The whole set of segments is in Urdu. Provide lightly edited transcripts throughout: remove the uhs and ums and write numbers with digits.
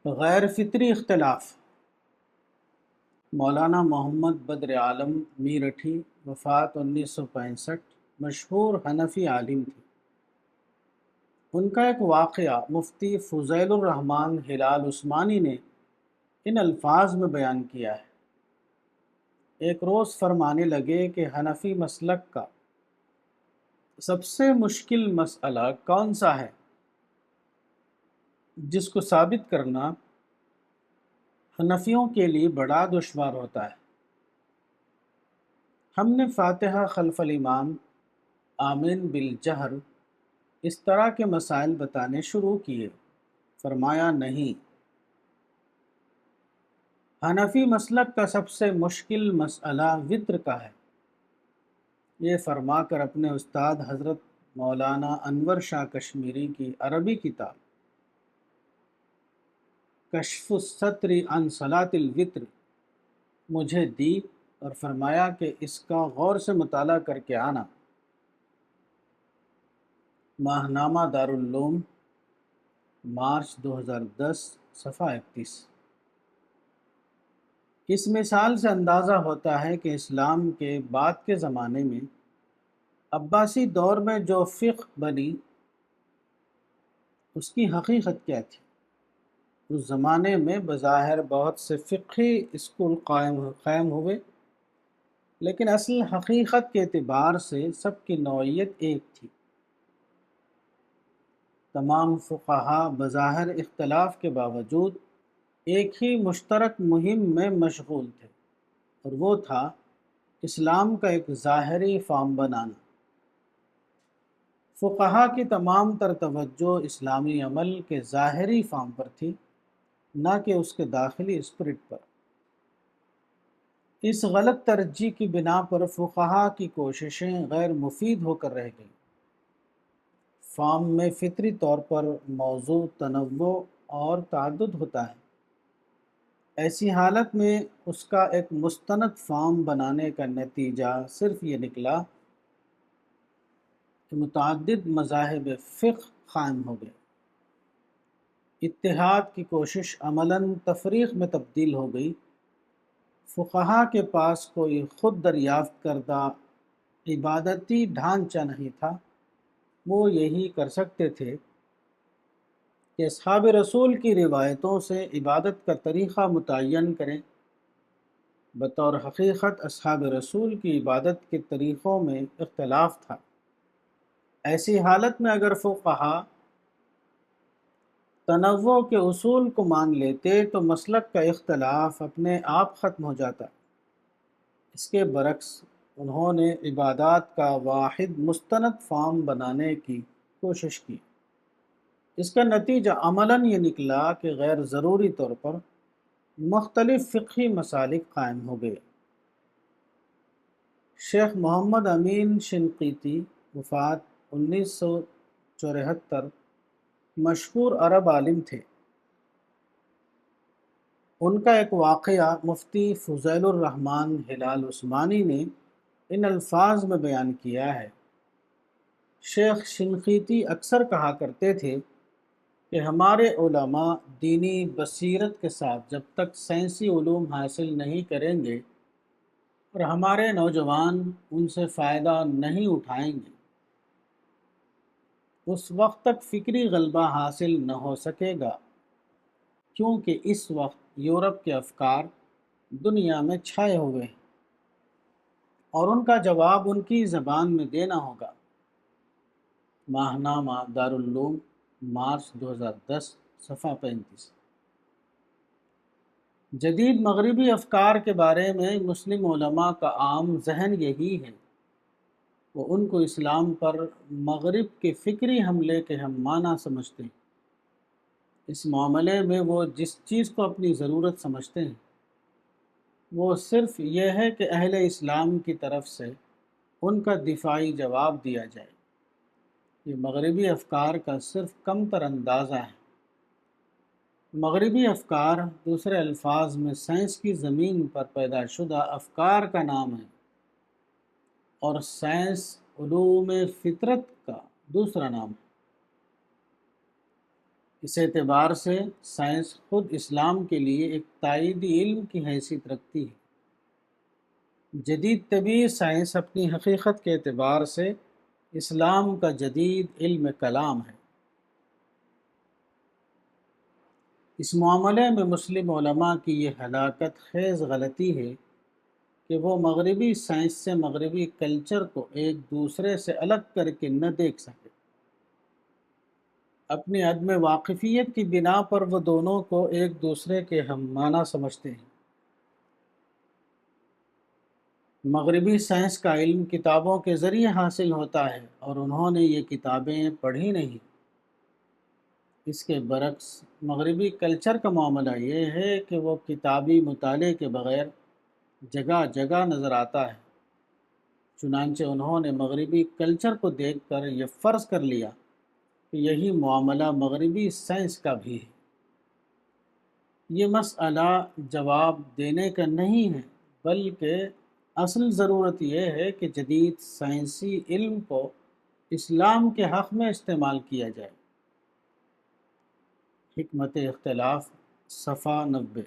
غیر فطری اختلاف۔ مولانا محمد بدر عالم میرٹھی، وفات 1965، مشہور حنفی عالم تھے۔ ان کا ایک واقعہ مفتی فضیل الرحمن ہلال عثمانی نے ان الفاظ میں بیان کیا ہے۔ ایک روز فرمانے لگے کہ حنفی مسلک کا سب سے مشکل مسئلہ کون سا ہے جس کو ثابت کرنا حنفیوں کے لیے بڑا دشوار ہوتا ہے۔ ہم نے فاتحہ خلف الامام، آمین بالجہر، اس طرح کے مسائل بتانے شروع کیے۔ فرمایا نہیں، حنفی مسلک کا سب سے مشکل مسئلہ وتر کا ہے۔ یہ فرما کر اپنے استاد حضرت مولانا انور شاہ کشمیری کی عربی کتاب کشف الستر عن صلاۃ الوتر مجھے دی اور فرمایا کہ اس کا غور سے مطالعہ کر کے آنا۔ ماہنامہ دارالعلوم، مارچ 2010، صفحہ 31۔ اس مثال سے اندازہ ہوتا ہے کہ اسلام کے بعد کے زمانے میں عباسی دور میں جو فقہ بنی اس کی حقیقت کیا تھی۔ اس زمانے میں بظاہر بہت سے فقہی اسکول قائم ہوئے، لیکن اصل حقیقت کے اعتبار سے سب کی نوعیت ایک تھی۔ تمام فقہا بظاہر اختلاف کے باوجود ایک ہی مشترک مہم میں مشغول تھے، اور وہ تھا اسلام کا ایک ظاہری فارم بنانا۔ فقہا کی تمام تر توجہ اسلامی عمل کے ظاہری فارم پر تھی، نہ کہ اس کے داخلی اسپرٹ پر۔ اس غلط ترجیح کی بنا پر فقہا کی کوششیں غیر مفید ہو کر رہ گئیں۔ فارم میں فطری طور پر موضوع تنوع اور تعدد ہوتا ہے۔ ایسی حالت میں اس کا ایک مستند فارم بنانے کا نتیجہ صرف یہ نکلا کہ متعدد مذاہب فقہ قائم ہو گئے۔ اتحاد کی کوشش عملاً تفریق میں تبدیل ہو گئی۔ فقہا کے پاس کوئی خود دریافت کردہ عبادتی ڈھانچہ نہیں تھا۔ وہ یہی کر سکتے تھے کہ اصحاب رسول کی روایتوں سے عبادت کا طریقہ متعین کریں۔ بطور حقیقت اصحاب رسول کی عبادت کے طریقوں میں اختلاف تھا۔ ایسی حالت میں اگر فقہا تنوع کے اصول کو مان لیتے تو مسلک کا اختلاف اپنے آپ ختم ہو جاتا۔ اس کے برعکس انہوں نے عبادات کا واحد مستند فارم بنانے کی کوشش کی۔ اس کا نتیجہ عملاً یہ نکلا کہ غیر ضروری طور پر مختلف فقہی مسالک قائم ہو گئے۔ شیخ محمد امین شنقیطی، وفات 1974، مشہور عرب عالم تھے۔ ان کا ایک واقعہ مفتی فضیل الرحمن ہلال عثمانی نے ان الفاظ میں بیان کیا ہے۔ شیخ شنقیطی اکثر کہا کرتے تھے کہ ہمارے علماء دینی بصیرت کے ساتھ جب تک سائنسی علوم حاصل نہیں کریں گے اور ہمارے نوجوان ان سے فائدہ نہیں اٹھائیں گے، اس وقت تک فکری غلبہ حاصل نہ ہو سکے گا، کیونکہ اس وقت یورپ کے افکار دنیا میں چھائے ہوئے ہیں اور ان کا جواب ان کی زبان میں دینا ہوگا۔ ماہنامہ دارالعلوم، مارچ 2010، صفحہ 35۔ جدید مغربی افکار کے بارے میں مسلم علماء کا عام ذہن یہی ہے۔ وہ ان کو اسلام پر مغرب کے فکری حملے کے ہم معنی سمجھتے ہیں۔ اس معاملے میں وہ جس چیز کو اپنی ضرورت سمجھتے ہیں وہ صرف یہ ہے کہ اہل اسلام کی طرف سے ان کا دفاعی جواب دیا جائے۔ یہ مغربی افکار کا صرف کم تر اندازہ ہے۔ مغربی افکار دوسرے الفاظ میں سائنس کی زمین پر پیدا شدہ افکار کا نام ہے، اور سائنس علوم فطرت کا دوسرا نام ہے۔ اس اعتبار سے سائنس خود اسلام کے لیے ایک تائیدی علم کی حیثیت رکھتی ہے۔ جدید طبی سائنس اپنی حقیقت کے اعتبار سے اسلام کا جدید علم کلام ہے۔ اس معاملے میں مسلم علماء کی یہ ہلاکت خیز غلطی ہے کہ وہ مغربی سائنس سے مغربی کلچر کو ایک دوسرے سے الگ کر کے نہ دیکھ سکے۔ اپنی عدم واقفیت کی بنا پر وہ دونوں کو ایک دوسرے کے ہم معنی سمجھتے ہیں۔ مغربی سائنس کا علم کتابوں کے ذریعے حاصل ہوتا ہے اور انہوں نے یہ کتابیں پڑھی نہیں۔ اس کے برعکس مغربی کلچر کا معاملہ یہ ہے کہ وہ کتابی مطالعے کے بغیر جگہ جگہ نظر آتا ہے۔ چنانچہ انہوں نے مغربی کلچر کو دیکھ کر یہ فرض کر لیا کہ یہی معاملہ مغربی سائنس کا بھی ہے۔ یہ مسئلہ جواب دینے کا نہیں ہے، بلکہ اصل ضرورت یہ ہے کہ جدید سائنسی علم کو اسلام کے حق میں استعمال کیا جائے۔ حکمت اختلاف، صفحہ 90۔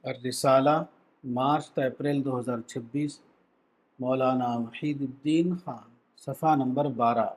الرسالہ، مارچ تا اپریل 2026، مولانا وحید الدین خان، صفحہ نمبر 12۔